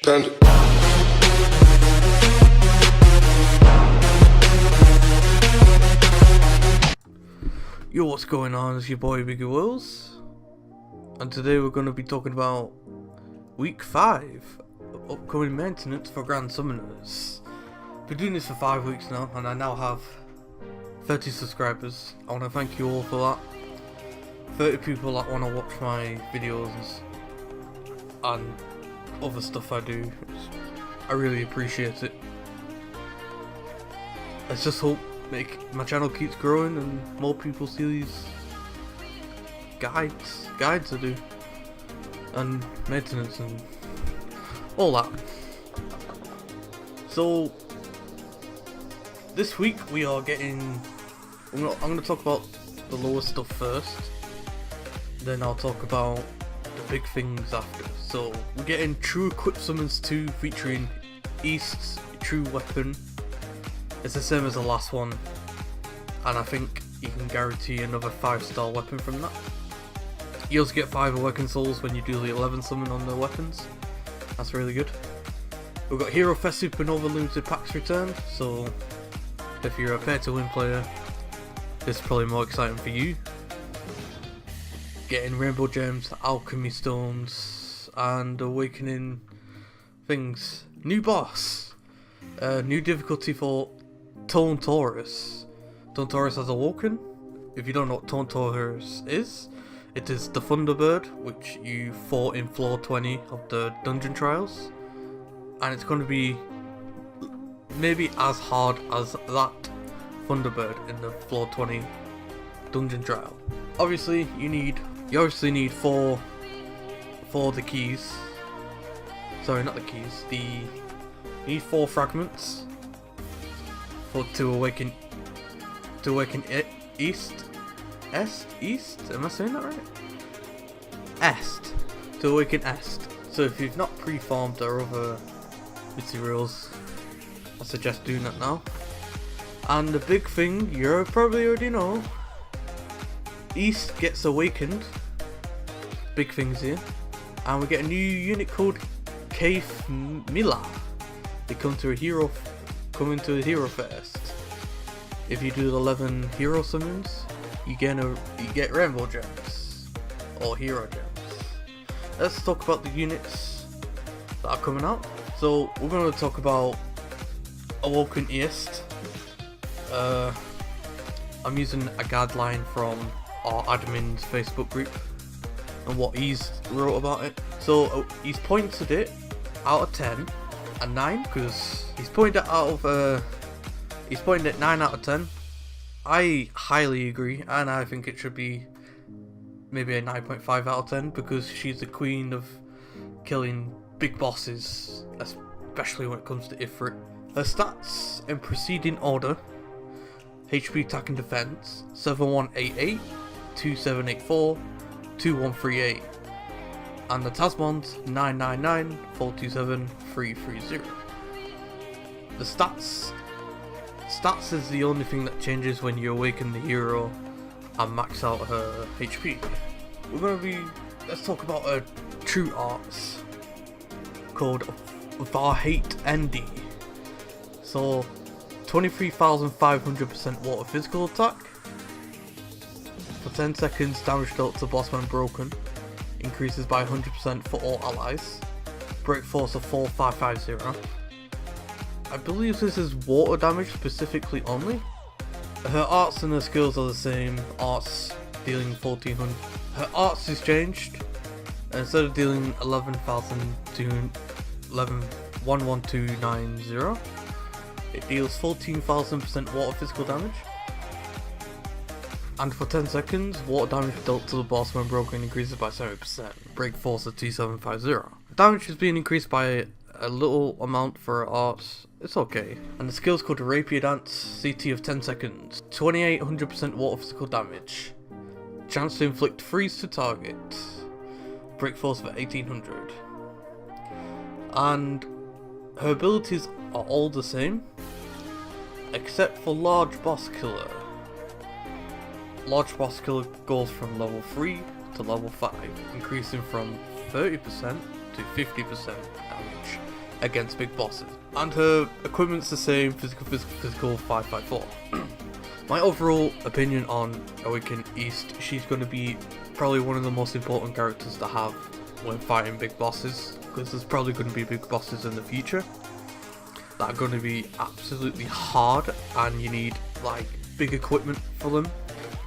Panda. Yo, what's going on? It's your boy Biggie Willz, and today we're going to be talking about week 5 upcoming maintenance for Grand Summoners. Been doing this for 5 weeks now, and I now have 30 subscribers. I want to thank you all for that. 30 people that want to watch my videos and other stuff I do. I really appreciate it. Let's just hope my channel keeps growing and more people see these guides I do, and maintenance and all that. So this week we are getting, I'm going to talk about the lower stuff first, then I'll talk about the big things after. So we're getting True Equip Summons 2 featuring East's True Weapon. It's the same as the last one, and I think you can guarantee another 5-star weapon from that. You also get 5 Awakened Souls when you do the 11 summon on the weapons. That's really good. We've got Hero Fest Supernova Limited Packs returned, so if you're a pay to win player, this is probably more exciting for you. Getting Rainbow Gems, Alchemy Stones, and Awakening things. New boss. New difficulty for Tone Taurus. Tone Taurus has awoken. If you don't know what Tone Taurus is, it is the Thunderbird which you fought in floor 20 of the dungeon trials, and it's going to be maybe as hard as that Thunderbird in the floor 20 dungeon trial. Obviously you obviously need four the keys. Sorry, not the keys. You need 4 fragments to awaken East. Am I saying that right? Est. To awaken Est. So if you've not pre-farmed or other materials, I suggest doing that now. And the big thing, you probably already know, East gets awakened. Big things here. And we get a new unit called Kaif Mila. They come into a hero fest. If you do the 11 hero summons, you get Rainbow Gems or Hero Gems. Let's talk about the units that are coming out. So we're going to talk about Awoken East. I'm using a guideline from our admin's Facebook group and what he's wrote about it. So he's pointed it out of 10 a 9, because he's pointed it 9 out of 10. I highly agree, and I think it should be maybe a 9.5 out of 10, because she's the queen of killing big bosses, especially when it comes to Ifrit. Her stats in preceding order: HP, attack and defense 7188, 2784, 2138. And the Tasmons 999, 427, 330. The stats is the only thing that changes when you awaken the hero and max out her HP. Let's talk about her true arts called Varhate ND. So 23,500% water physical attack. For 10 seconds, damage dealt to boss when broken increases by 100% for all allies. Break force of 4550. I believe this is water damage specifically only. Her arts and her skills are the same. Arts dealing 1400. Her arts is changed. Instead of dealing 11290, it deals 14,000% water physical damage. And for 10 seconds, water damage dealt to the boss when broken increases by 70%. Break force of 2750. Damage is being increased by a little amount for her arts. It's okay. And the skill's called Rapier Dance, CT of 10 seconds. 2800% water physical damage. Chance to inflict freeze to target. Break force of 1800. And her abilities are all the same, except for Large Boss Killer. Large Boss Killer goes from level 3 to level 5, increasing from 30% to 50% damage. against big bosses. And her equipment's the same, physical, 554. My overall opinion on Awaken East, she's going to be probably one of the most important characters to have when fighting big bosses, because there's probably going to be big bosses in the future that are going to be absolutely hard and you need like big equipment for them.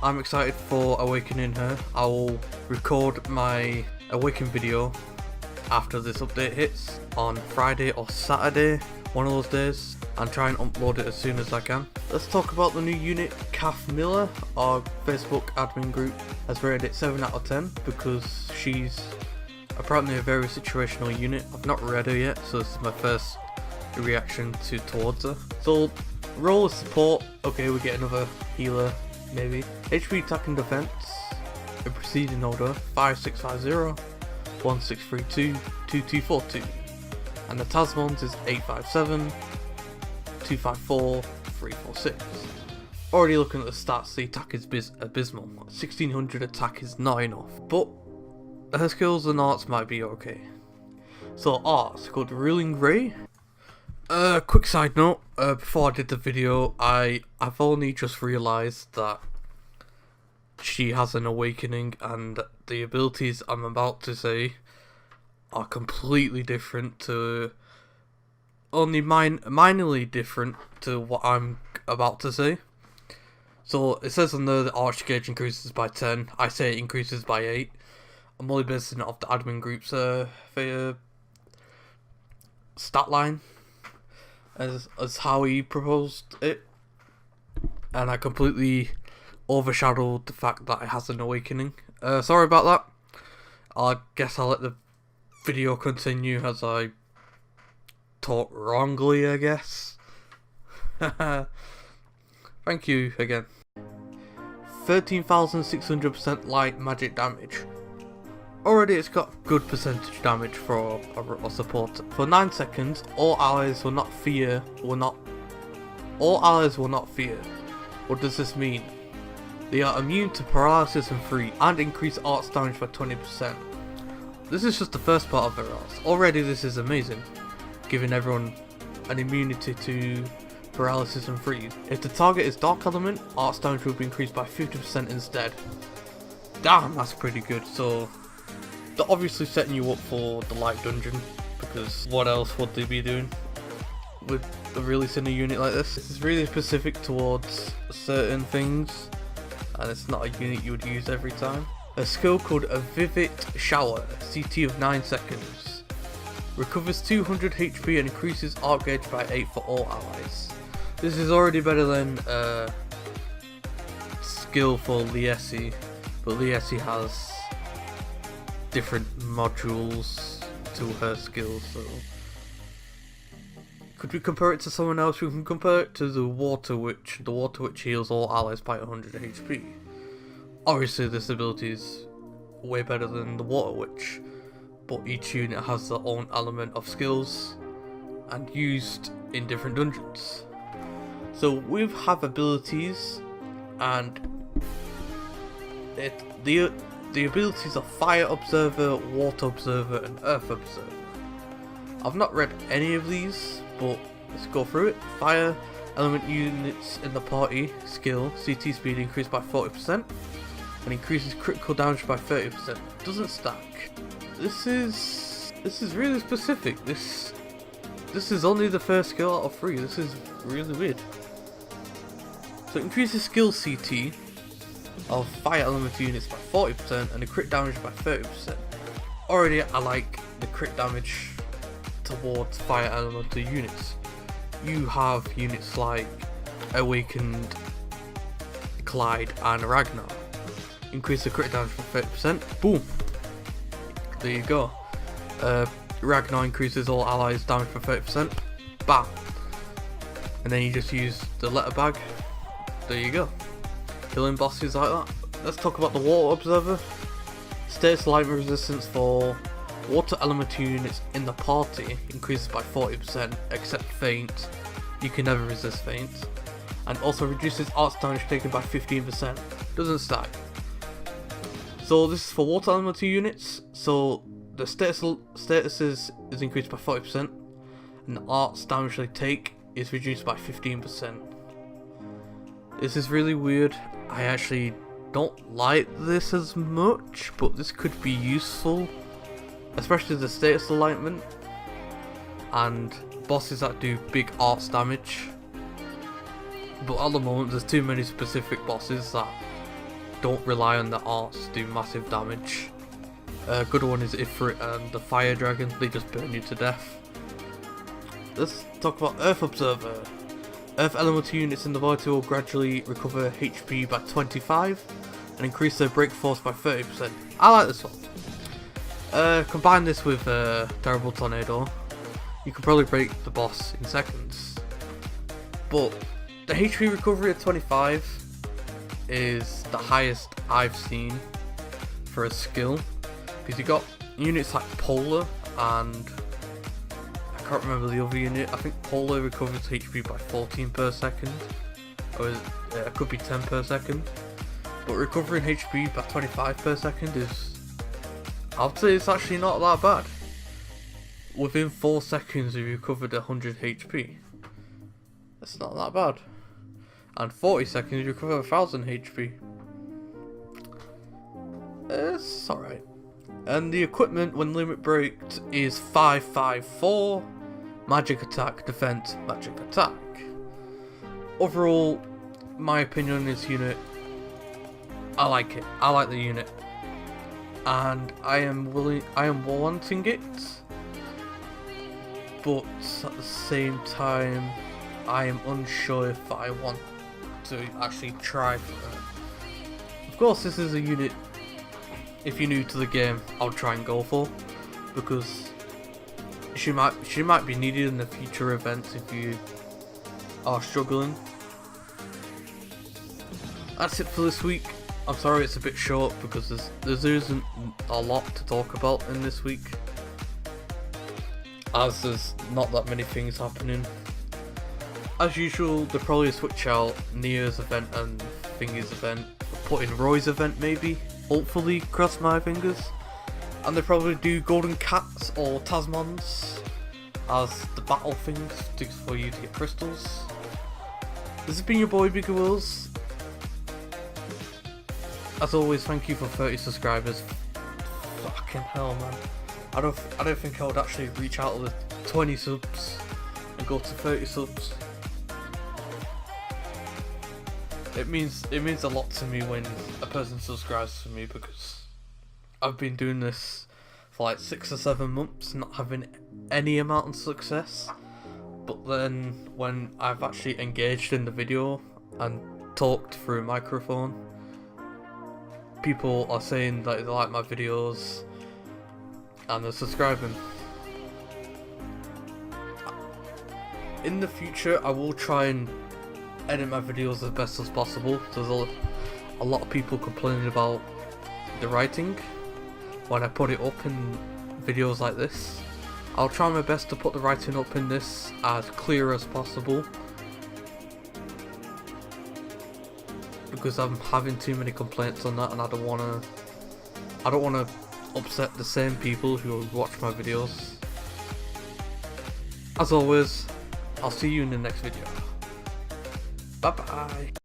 I'm excited for awakening her. I will record my awaken video after this update hits on Friday or Saturday, one of those days, and try and upload it as soon as I can. Let's talk about the new unit. Kath Miller, our Facebook admin group, has rated it 7 out of 10 because she's apparently a very situational unit. I've not read her yet, so this is my first reaction towards her. So, role of support, okay, we get another healer, maybe. HP, attack and defense, in preceding order, 5650, 1632, 2242. And the Tasmans is 857, 254, 346. Already looking at the stats, the attack is abysmal. 1600 attack is not enough, but her skills and arts might be okay. So arts, called Ruling Ray. Quick side note, before I did the video, I've only just realised that she has an awakening and the abilities I'm about to say are completely different to, only minorly different to what I'm about to say. So it says on there the arch gauge increases by 10, I say it increases by 8. I'm only basing it off the admin group's stat line as how he proposed it, and I completely overshadowed the fact that it has an awakening. Sorry about that. I guess I'll let the video continue as I taught wrongly, I guess. Thank you again. 13,600% light magic damage. Already it's got good percentage damage for a support. For 9 seconds, all allies will not fear. All allies will not fear. What does this mean? They are immune to paralysis and freeze, and increase arts damage by 20%. This is just the first part of their arts. Already this is amazing, giving everyone an immunity to paralysis and freeze. If the target is dark element, arts damage will be increased by 50% instead. Damn, that's pretty good. So they're obviously setting you up for the light dungeon, because what else would they be doing with releasing a unit like this? This is really specific towards certain things, and it's not a unit you would use every time. A skill called a Vivid Shower, CT of 9 seconds. Recovers 200 HP and increases arc gauge by 8 for all allies. This is already better than skill for Liesi, but Liesi has different modules to her skills, so could we compare it to someone else? We can compare it to the Water Witch. The Water Witch heals all allies by 100 HP. Obviously this ability is way better than the Water Witch, but each unit has their own element of skills and used in different dungeons. So we have abilities, and the abilities are Fire Observer, Water Observer and Earth Observer. I've not read any of these, but let's go through it. Fire element units in the party skill, CT speed increased by 40% and increases critical damage by 30%. Doesn't stack. This is really specific. This is only the first skill out of 3. This is really weird. So it increases skill CT of fire element units by 40% and the crit damage by 30%. Already I like the crit damage towards fire elemental units. You have units like Awakened, Clyde and Ragnar. Increase the crit damage by 30%. Boom. There you go. Ragnar increases all allies damage by 30%. Bam. And then you just use the letter bag. There you go. Killing bosses like that. Let's talk about the Water Observer. Status light resistance for water element units in the party increases by 40%, except feint. You can never resist feint. And also reduces arts damage taken by 15%. Doesn't stack. So this is for water elemental units. So the status is increased by 40%. and the arts damage they take is reduced by 15%. This is really weird. I actually don't like this as much, but this could be useful, especially the status alignment and bosses that do big arts damage. But at the moment there's too many specific bosses that don't rely on the arts to do massive damage. A good one is Ifrit and the Fire Dragon, they just burn you to death. Let's talk about Earth Observer. Earth elemental units in the void will gradually recover HP by 25 and increase their break force by 30%. I like this one. Combine this with Terrible Tornado, you can probably break the boss in seconds. But the HP recovery of 25 is the highest I've seen for a skill, because you got units like Polar and I can't remember the other unit. I think Polar recovers HP by 14 per second, or it could be 10 per second. But recovering HP by 25 per second is, I'd say it's actually not that bad. Within 4 seconds you recovered 100 HP. That's not that bad. And 40 seconds you recover 1000 HP. It's alright. And the equipment when limit breaked is 554. Magic attack, defense, magic attack. Overall, my opinion on this unit, I like it. I like the unit. And I am wanting it. But at the same time, I am unsure if I want to actually try for it. Of course, this is a unit, if you're new to the game, I'll try and go for, because she might be needed in the future events if you are struggling. That's it for this week. I'm sorry it's a bit short because there isn't a lot to talk about in this week, as there's not that many things happening. As usual, they'll probably switch out Nia's event and Thingy's event, put in Roy's event maybe, hopefully, cross my fingers. And they probably do Golden Cats or Tasmans as the battle things for you to get crystals. This has been your boy Biggie Willz. As always, thank you for 30 subscribers. Fucking hell, man. I don't think I would actually reach out to the 20 subs and go to 30 subs. It means a lot to me when a person subscribes to me, because I've been doing this for like 6 or 7 months, not having any amount of success. But then when I've actually engaged in the video and talked through a microphone, people are saying that they like my videos and they're subscribing. In the future, I will try and edit my videos as best as possible. There's a lot of people complaining about the writing when I put it up in videos like this. I'll try my best to put the writing up in this as clear as possible, because I'm having too many complaints on that, and I don't wanna upset the same people who watch my videos. As always, I'll see you in the next video. Bye bye.